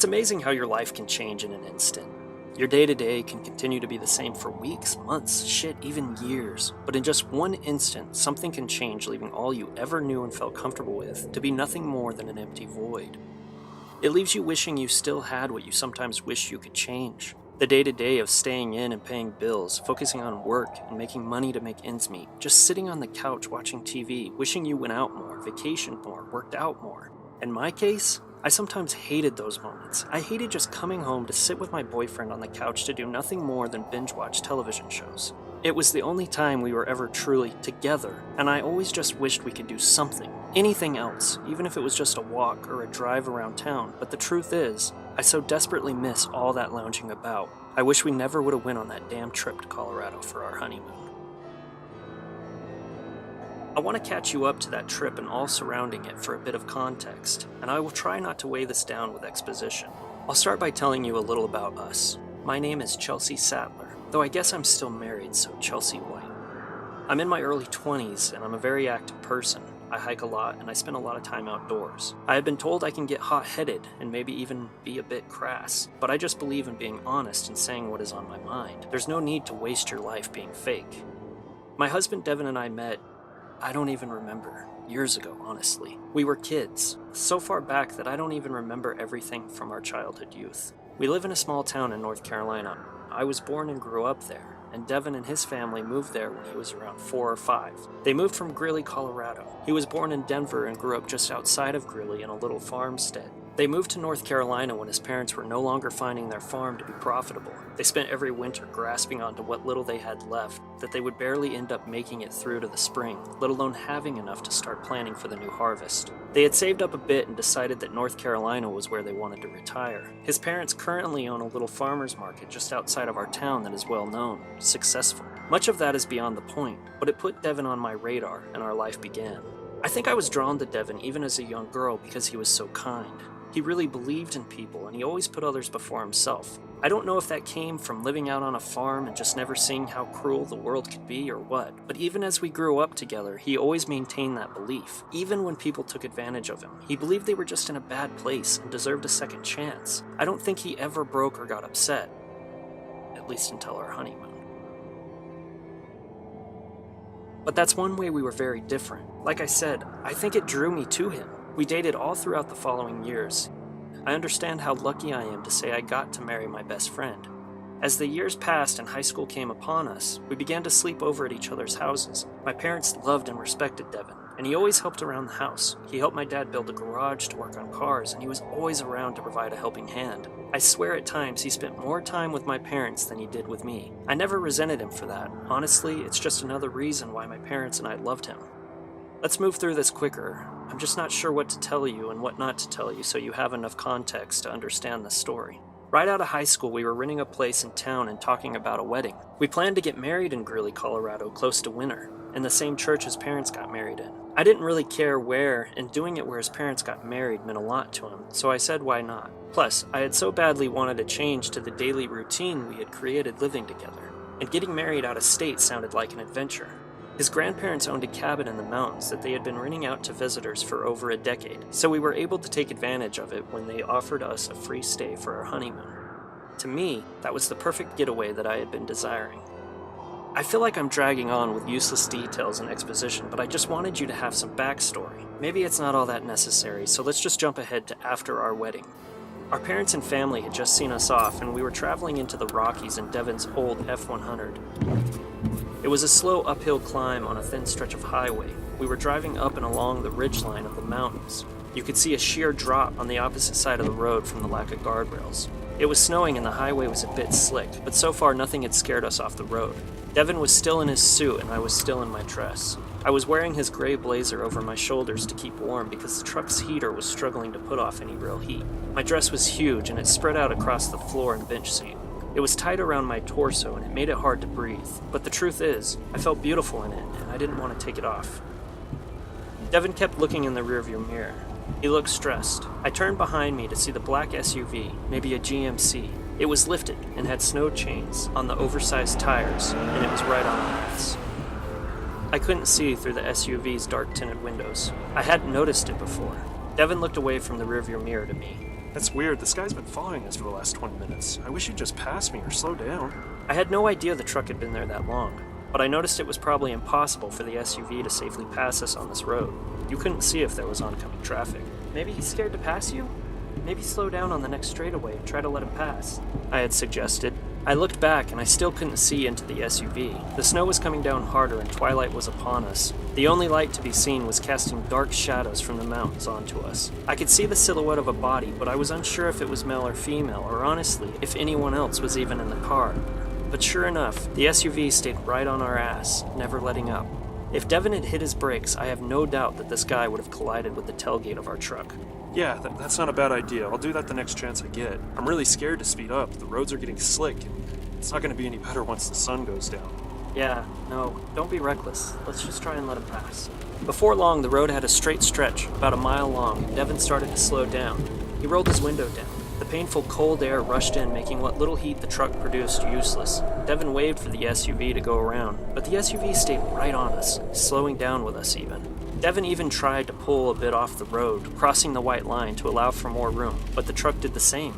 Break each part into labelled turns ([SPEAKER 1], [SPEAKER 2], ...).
[SPEAKER 1] It's amazing how your life can change in an instant. Your day-to-day can continue to be the same for weeks, months, shit, even years. But in just one instant, something can change, leaving all you ever knew and felt comfortable with to be nothing more than an empty void. It leaves you wishing you still had what you sometimes wish you could change. The day-to-day of staying in and paying bills, focusing on work and making money to make ends meet, just sitting on the couch watching TV, wishing you went out more, vacationed more, worked out more. In my case, I sometimes hated those moments. I hated just coming home to sit with my boyfriend on the couch to do nothing more than binge watch television shows. It was the only time we were ever truly together, and I always just wished we could do something, anything else, even if it was just a walk or a drive around town. But the truth is, I so desperately miss all that lounging about. I wish we never would have went on that damn trip to Colorado for our honeymoon. I want to catch you up to that trip and all surrounding it for a bit of context, and I will try not to weigh this down with exposition. I'll start by telling you a little about us. My name is Chelsea Sattler, though I guess I'm still married, so Chelsea White. I'm in my early 20s, and I'm a very active person. I hike a lot, and I spend a lot of time outdoors. I have been told I can get hot-headed and maybe even be a bit crass, but I just believe in being honest and saying what is on my mind. There's no need to waste your life being fake. My husband Devon and I met, I don't even remember. Years ago, honestly. We were kids, so far back that I don't even remember everything from our childhood youth. We live in a small town in North Carolina. I was born and grew up there, and Devon and his family moved there when he was around 4 or 5. They moved from Greeley, Colorado. He was born in Denver and grew up just outside of Greeley in a little farmstead. They moved to North Carolina when his parents were no longer finding their farm to be profitable. They spent every winter grasping onto what little they had left, that they would barely end up making it through to the spring, let alone having enough to start planning for the new harvest. They had saved up a bit and decided that North Carolina was where they wanted to retire. His parents currently own a little farmer's market just outside of our town that is well known, successful. Much of that is beyond the point, but it put Devon on my radar, and our life began. I think I was drawn to Devon even as a young girl because he was so kind. He really believed in people, and he always put others before himself. I don't know if that came from living out on a farm and just never seeing how cruel the world could be or what, but even as we grew up together, he always maintained that belief. Even when people took advantage of him, he believed they were just in a bad place and deserved a second chance. I don't think he ever broke or got upset, at least until our honeymoon. But that's one way we were very different. Like I said, I think it drew me to him. We dated all throughout the following years. I understand how lucky I am to say I got to marry my best friend. As the years passed and high school came upon us, we began to sleep over at each other's houses. My parents loved and respected Devon, and he always helped around the house. He helped my dad build a garage to work on cars, and he was always around to provide a helping hand. I swear at times he spent more time with my parents than he did with me. I never resented him for that. Honestly, it's just another reason why my parents and I loved him. Let's move through this quicker. I'm just not sure what to tell you and what not to tell you so you have enough context to understand the story. Right out of high school, we were renting a place in town and talking about a wedding. We planned to get married in Greeley, Colorado, close to winter, in the same church his parents got married in. I didn't really care where, and doing it where his parents got married meant a lot to him, so I said why not. Plus, I had so badly wanted a change to the daily routine we had created living together, and getting married out of state sounded like an adventure. His grandparents owned a cabin in the mountains that they had been renting out to visitors for over a decade, so we were able to take advantage of it when they offered us a free stay for our honeymoon. To me, that was the perfect getaway that I had been desiring. I feel like I'm dragging on with useless details and exposition, but I just wanted you to have some backstory. Maybe it's not all that necessary, so let's just jump ahead to after our wedding. Our parents and family had just seen us off, and we were traveling into the Rockies in Devon's old F-100. It was a slow uphill climb on a thin stretch of highway. We were driving up and along the ridgeline of the mountains. You could see a sheer drop on the opposite side of the road from the lack of guardrails. It was snowing and the highway was a bit slick, but so far nothing had scared us off the road. Devon was still in his suit and I was still in my dress. I was wearing his gray blazer over my shoulders to keep warm because the truck's heater was struggling to put off any real heat. My dress was huge and it spread out across the floor and bench seat. It was tight around my torso and it made it hard to breathe, but the truth is, I felt beautiful in it and I didn't want to take it off. Devon kept looking in the rearview mirror. He looked stressed. I turned behind me to see the black SUV, maybe a GMC. It was lifted and had snow chains on the oversized tires, and it was right on us. I couldn't see through the SUV's dark tinted windows. I hadn't noticed it before. Devon looked away from the rearview mirror to me.
[SPEAKER 2] That's weird. This guy's been following us for the last 20 minutes. I wish he'd just pass me or slow down.
[SPEAKER 1] I had no idea the truck had been there that long, but I noticed it was probably impossible for the SUV to safely pass us on this road. You couldn't see if there was oncoming traffic. Maybe he's scared to pass you? Maybe slow down on the next straightaway and try to let him pass, I had suggested. I looked back and I still couldn't see into the SUV. The snow was coming down harder and twilight was upon us. The only light to be seen was casting dark shadows from the mountains onto us. I could see the silhouette of a body, but I was unsure if it was male or female, or honestly, if anyone else was even in the car. But sure enough, the SUV stayed right on our ass, never letting up. If Devon had hit his brakes, I have no doubt that this guy would have collided with the tailgate of our truck.
[SPEAKER 2] Yeah, that's not a bad idea. I'll do that the next chance I get. I'm really scared to speed up. The roads are getting slick, and it's not going to be any better once the sun goes down.
[SPEAKER 1] Yeah, no, don't be reckless. Let's just try and let him pass. Before long, the road had a straight stretch, about a mile long, and Devon started to slow down. He rolled his window down. The painful cold air rushed in, making what little heat the truck produced useless. Devon waved for the SUV to go around, but the SUV stayed right on us, slowing down with us even. Devon even tried to pull a bit off the road, crossing the white line to allow for more room, but the truck did the same,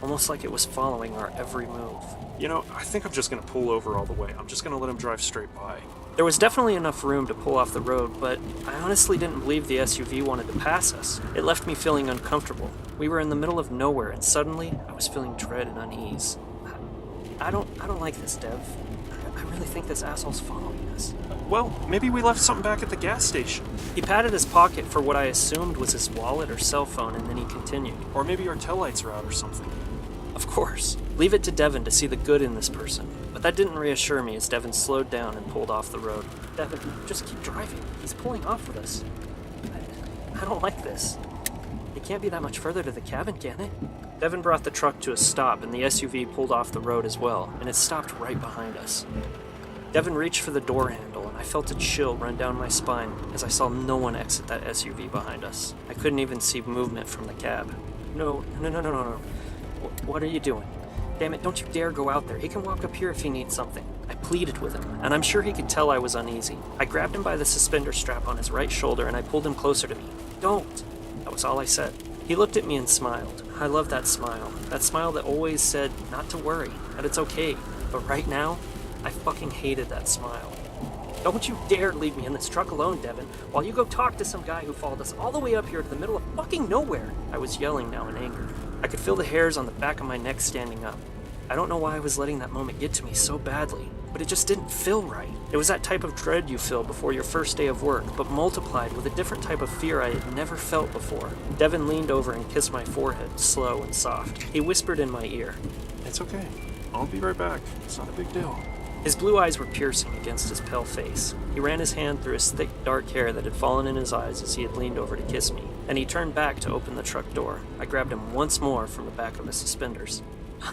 [SPEAKER 1] almost like it was following our every move.
[SPEAKER 2] You know, I think I'm just going to pull over all the way. I'm just going to let him drive straight by.
[SPEAKER 1] There was definitely enough room to pull off the road, but I honestly didn't believe the SUV wanted to pass us. It left me feeling uncomfortable. We were in the middle of nowhere, and suddenly I was feeling dread and unease. I don't like this, Dev. I really think this asshole's following us.
[SPEAKER 2] Well, maybe we left something back at the gas station.
[SPEAKER 1] He patted his pocket for what I assumed was his wallet or cell phone, and then he continued.
[SPEAKER 2] Or maybe our taillights are out or something.
[SPEAKER 1] Of course. Leave it to Devon to see the good in this person. But that didn't reassure me as Devon slowed down and pulled off the road. Devon, just keep driving. He's pulling off with us. I don't like this. It can't be that much further to the cabin, can it? Devon brought the truck to a stop, and the SUV pulled off the road as well, and it stopped right behind us. Devon reached for the door handle, and I felt a chill run down my spine as I saw no one exit that SUV behind us. I couldn't even see movement from the cab. No. What are you doing? Damn it, don't you dare go out there. He can walk up here if he needs something. I pleaded with him, and I'm sure he could tell I was uneasy. I grabbed him by the suspender strap on his right shoulder, and I pulled him closer to me. Don't! That was all I said. He looked at me and smiled. I love that smile. That smile that always said not to worry, that it's okay. But right now, I fucking hated that smile. Don't you dare leave me in this truck alone, Devon, while you go talk to some guy who followed us all the way up here to the middle of fucking nowhere. I was yelling now in anger. I could feel the hairs on the back of my neck standing up. I don't know why I was letting that moment get to me so badly, but it just didn't feel right. It was that type of dread you feel before your first day of work, but multiplied with a different type of fear I had never felt before. Devon leaned over and kissed my forehead, slow and soft. He whispered in my ear,
[SPEAKER 2] It's okay. I'll be right back. It's not a big deal.
[SPEAKER 1] His blue eyes were piercing against his pale face. He ran his hand through his thick, dark hair that had fallen in his eyes as he had leaned over to kiss me, and he turned back to open the truck door. I grabbed him once more from the back of his suspenders.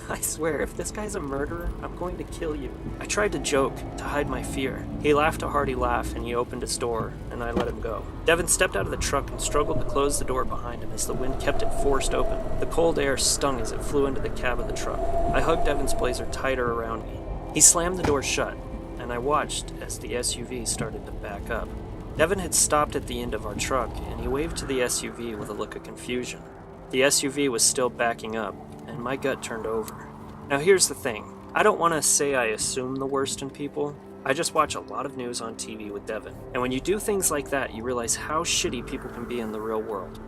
[SPEAKER 1] I swear, if this guy's a murderer, I'm going to kill you. I tried to joke, to hide my fear. He laughed a hearty laugh, and he opened his door, and I let him go. Devon stepped out of the truck and struggled to close the door behind him as the wind kept it forced open. The cold air stung as it flew into the cab of the truck. I hugged Devon's blazer tighter around me. He slammed the door shut, and I watched as the SUV started to back up. Devon had stopped at the end of our truck, and he waved to the SUV with a look of confusion. The SUV was still backing up, and my gut turned over. Now here's the thing. I don't want to say I assume the worst in people. I just watch a lot of news on TV with Devon, and when you do things like that, you realize how shitty people can be in the real world.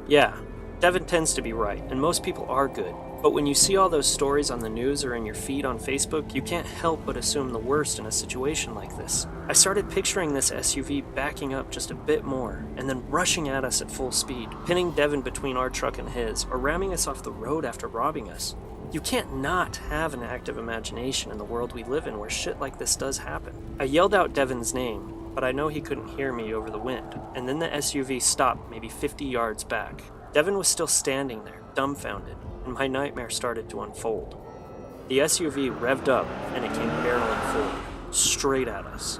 [SPEAKER 1] Yeah, Devon tends to be right, and most people are good. But when you see all those stories on the news or in your feed on Facebook, you can't help but assume the worst in a situation like this. I started picturing this SUV backing up just a bit more, and then rushing at us at full speed, pinning Devon between our truck and his, or ramming us off the road after robbing us. You can't not have an active imagination in the world we live in where shit like this does happen. I yelled out Devon's name, but I know he couldn't hear me over the wind, and then the SUV stopped maybe 50 yards back. Devon was still standing there, dumbfounded, and my nightmare started to unfold. The SUV revved up, and it came barreling forward, straight at us.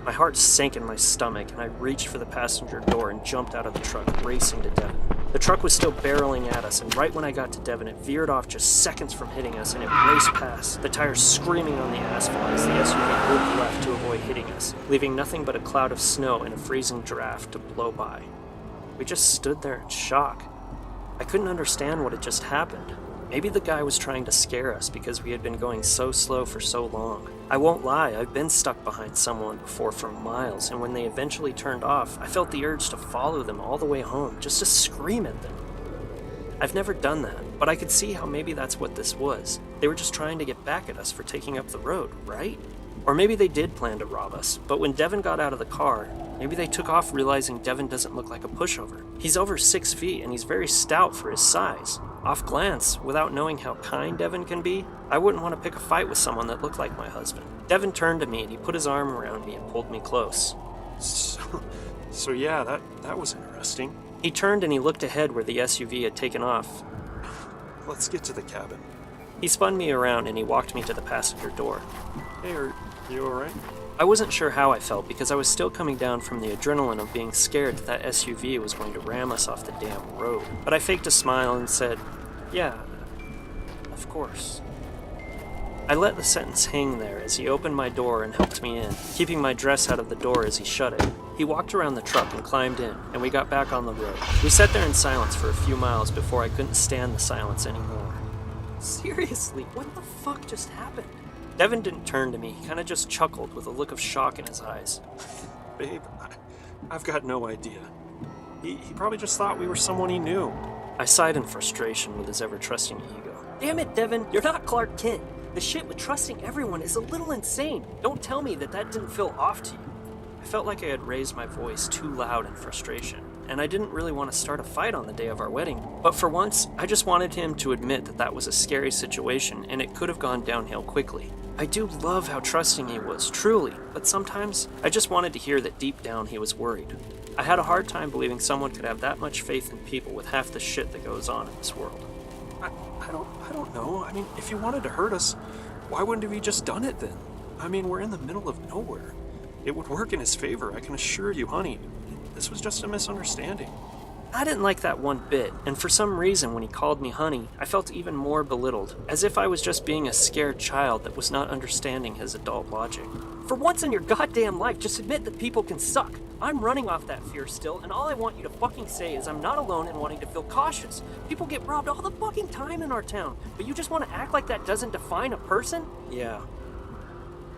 [SPEAKER 1] My heart sank in my stomach, and I reached for the passenger door and jumped out of the truck, racing to Devon. The truck was still barreling at us, and right when I got to Devon, it veered off just seconds from hitting us, and it raced past, the tires screaming on the asphalt as the SUV moved left to avoid hitting us, leaving nothing but a cloud of snow and a freezing draft to blow by. We just stood there in shock. I couldn't understand what had just happened. Maybe the guy was trying to scare us because we had been going so slow for so long. I won't lie, I've been stuck behind someone before for miles, and when they eventually turned off, I felt the urge to follow them all the way home, just to scream at them. I've never done that, but I could see how maybe that's what this was. They were just trying to get back at us for taking up the road, right? Or maybe they did plan to rob us, but when Devon got out of the car, maybe they took off realizing Devon doesn't look like a pushover. He's over 6 feet and he's very stout for his size. Off glance, without knowing how kind Devon can be, I wouldn't want to pick a fight with someone that looked like my husband. Devon turned to me and he put his arm around me and pulled me close.
[SPEAKER 2] So yeah, that was interesting.
[SPEAKER 1] He turned and he looked ahead where the SUV had taken off.
[SPEAKER 2] Let's get to the cabin.
[SPEAKER 1] He spun me around and he walked me to the passenger door.
[SPEAKER 2] Hey, are you alright?
[SPEAKER 1] I wasn't sure how I felt because I was still coming down from the adrenaline of being scared that SUV was going to ram us off the damn road. But I faked a smile and said, "Yeah, of course." I let the sentence hang there as he opened my door and helped me in, keeping my dress out of the door as he shut it. He walked around the truck and climbed in, and we got back on the road. We sat there in silence for a few miles before I couldn't stand the silence anymore. Seriously, what the fuck just happened? Devon didn't turn to me, he kind of just chuckled with a look of shock in his eyes.
[SPEAKER 2] Babe, I've got no idea. He probably just thought we were someone he knew.
[SPEAKER 1] I sighed in frustration with his ever-trusting ego. Damn it, Devon, you're not Clark Kent. The shit with trusting everyone is a little insane. Don't tell me that didn't feel off to you. I felt like I had raised my voice too loud in frustration, and I didn't really want to start a fight on the day of our wedding. But for once, I just wanted him to admit that was a scary situation and it could have gone downhill quickly. I do love how trusting he was, truly, but sometimes I just wanted to hear that deep down he was worried. I had a hard time believing someone could have that much faith in people with half the shit that goes on in this world.
[SPEAKER 2] I don't know. I mean, if he wanted to hurt us, why wouldn't have he just done it then? I mean, we're in the middle of nowhere. It would work in his favor, I can assure you, honey. This was just a misunderstanding.
[SPEAKER 1] I didn't like that one bit, and for some reason when he called me honey, I felt even more belittled, as if I was just being a scared child that was not understanding his adult logic. For once in your goddamn life, just admit that people can suck. I'm running off that fear still, and all I want you to fucking say is I'm not alone in wanting to feel cautious. People get robbed all the fucking time in our town, but you just want to act like that doesn't define a person? Yeah.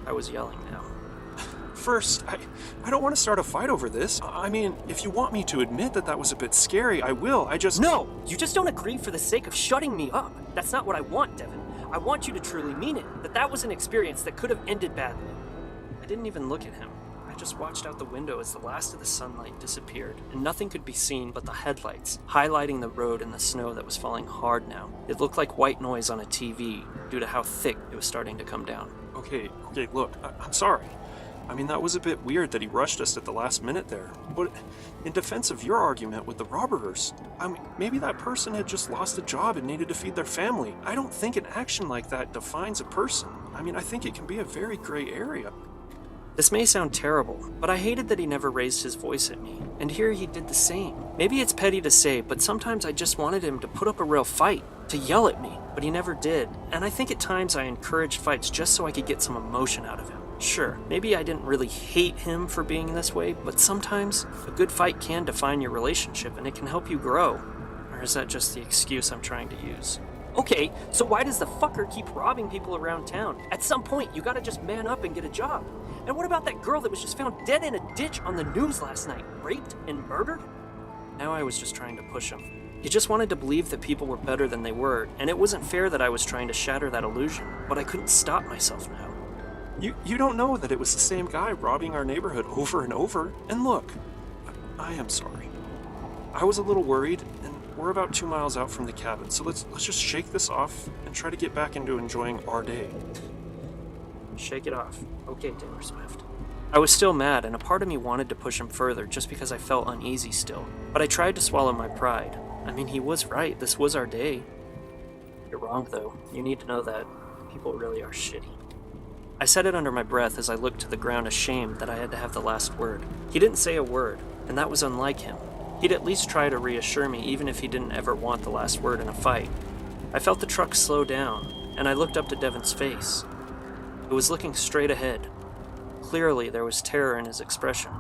[SPEAKER 1] I was yelling now.
[SPEAKER 2] First, I don't want to start a fight over this. I mean, if you want me to admit that was a bit scary, I will.
[SPEAKER 1] No! You just don't agree for the sake of shutting me up. That's not what I want, Devon. I want you to truly mean it, that was an experience that could have ended badly. I didn't even look at him. I just watched out the window as the last of the sunlight disappeared, and nothing could be seen but the headlights, highlighting the road and the snow that was falling hard now. It looked like white noise on a TV, due to how thick it was starting to come down.
[SPEAKER 2] Okay, look, I'm sorry. I mean, that was a bit weird that he rushed us at the last minute there. But in defense of your argument with the robbers, I mean, maybe that person had just lost a job and needed to feed their family. I don't think an action like that defines a person. I mean, I think it can be a very gray area.
[SPEAKER 1] This may sound terrible, but I hated that he never raised his voice at me, and here he did the same. Maybe it's petty to say, but sometimes I just wanted him to put up a real fight, to yell at me, but he never did, and I think at times I encouraged fights just so I could get some emotion out of him. Sure, maybe I didn't really hate him for being this way, but sometimes a good fight can define your relationship and it can help you grow. Or is that just the excuse I'm trying to use? Okay, so why does the fucker keep robbing people around town? At some point, you gotta just man up and get a job. And what about that girl that was just found dead in a ditch on the news last night? Raped and murdered? Now I was just trying to push him. He just wanted to believe that people were better than they were, and it wasn't fair that I was trying to shatter that illusion, but I couldn't stop myself now.
[SPEAKER 2] You don't know that it was the same guy robbing our neighborhood over and over. And look, I am sorry. I was a little worried, and we're about 2 miles out from the cabin, so let's just shake this off and try to get back into enjoying our day.
[SPEAKER 1] Shake it off. Okay, Taylor Swift. I was still mad, and a part of me wanted to push him further just because I felt uneasy still. But I tried to swallow my pride. I mean, he was right. This was our day. You're wrong, though. You need to know that people really are shitty. I said it under my breath as I looked to the ground ashamed that I had to have the last word. He didn't say a word, and that was unlike him. He'd at least try to reassure me even if he didn't ever want the last word in a fight. I felt the truck slow down, and I looked up to Devon's face. It was looking straight ahead. Clearly, there was terror in his expression.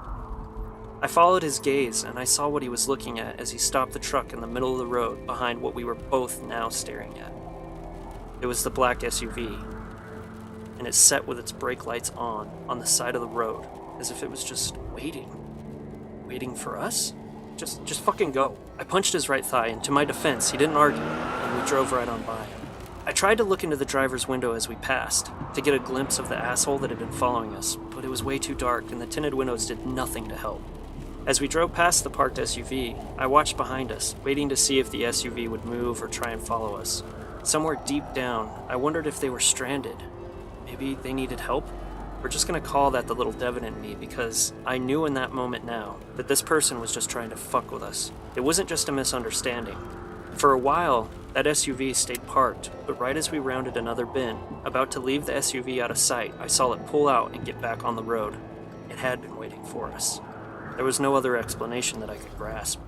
[SPEAKER 1] I followed his gaze, and I saw what he was looking at as he stopped the truck in the middle of the road behind what we were both now staring at. It was the black SUV, and it sat with its brake lights on the side of the road, as if it was just waiting. Waiting for us? Just fucking go. I punched his right thigh, and to my defense, he didn't argue, and we drove right on by him. I tried to look into the driver's window as we passed, to get a glimpse of the asshole that had been following us, but it was way too dark, and the tinted windows did nothing to help. As we drove past the parked SUV, I watched behind us, waiting to see if the SUV would move or try and follow us. Somewhere deep down, I wondered if they were stranded. Maybe they needed help? We're just gonna call that the little Devon in me, because I knew in that moment now that this person was just trying to fuck with us. It wasn't just a misunderstanding. For a while, that SUV stayed parked, but right as we rounded another bend, about to leave the SUV out of sight, I saw it pull out and get back on the road. It had been waiting for us. There was no other explanation that I could grasp.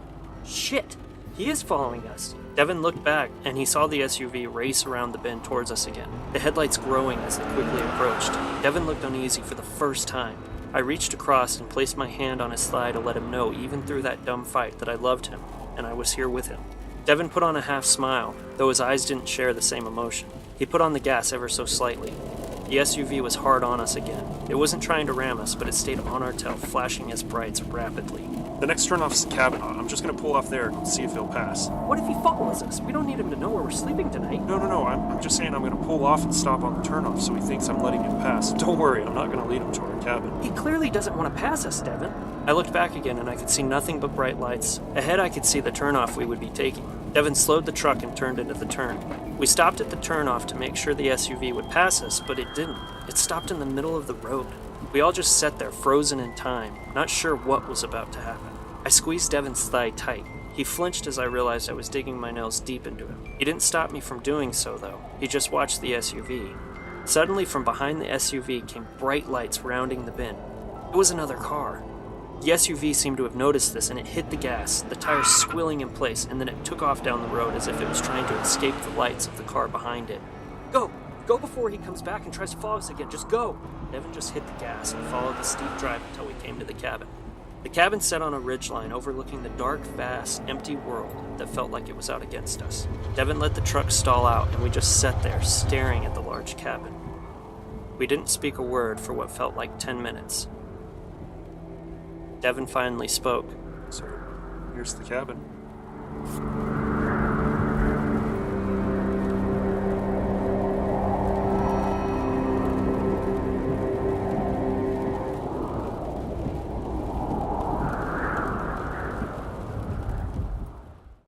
[SPEAKER 1] Shit! He is following us! Devon looked back, and he saw the SUV race around the bend towards us again, the headlights growing as they quickly approached. Devon looked uneasy for the first time. I reached across and placed my hand on his thigh to let him know, even through that dumb fight, that I loved him, and I was here with him. Devon put on a half smile, though his eyes didn't share the same emotion. He put on the gas ever so slightly. The SUV was hard on us again. It wasn't trying to ram us, but it stayed on our tail, flashing its brights rapidly.
[SPEAKER 2] The next turnoff is the cabin. I'm just gonna pull off there and see if he'll pass.
[SPEAKER 1] What if he follows us? We don't need him to know where we're sleeping tonight.
[SPEAKER 2] No. I'm just saying I'm gonna pull off and stop on the turnoff so he thinks I'm letting him pass. Don't worry, I'm not gonna lead him to our cabin.
[SPEAKER 1] He clearly doesn't want to pass us, Devon. I looked back again and I could see nothing but bright lights. Ahead I could see the turnoff we would be taking. Devon slowed the truck and turned into the turn. We stopped at the turnoff to make sure the SUV would pass us, but it didn't. It stopped in the middle of the road. We all just sat there, frozen in time, not sure what was about to happen. I squeezed Devon's thigh tight. He flinched as I realized I was digging my nails deep into him. He didn't stop me from doing so, though. He just watched the SUV. Suddenly, from behind the SUV came bright lights rounding the bend. It was another car. The SUV seemed to have noticed this, and it hit the gas, the tires squilling in place, and then it took off down the road as if it was trying to escape the lights of the car behind it. Go! Go before he comes back and tries to follow us again. Just go! Devon just hit the gas and followed the steep drive until we came to the cabin. The cabin sat on a ridgeline overlooking the dark, vast, empty world that felt like it was out against us. Devon let the truck stall out, and we just sat there, staring at the large cabin. We didn't speak a word for what felt like 10 minutes. Devon finally spoke.
[SPEAKER 2] So, here's the cabin.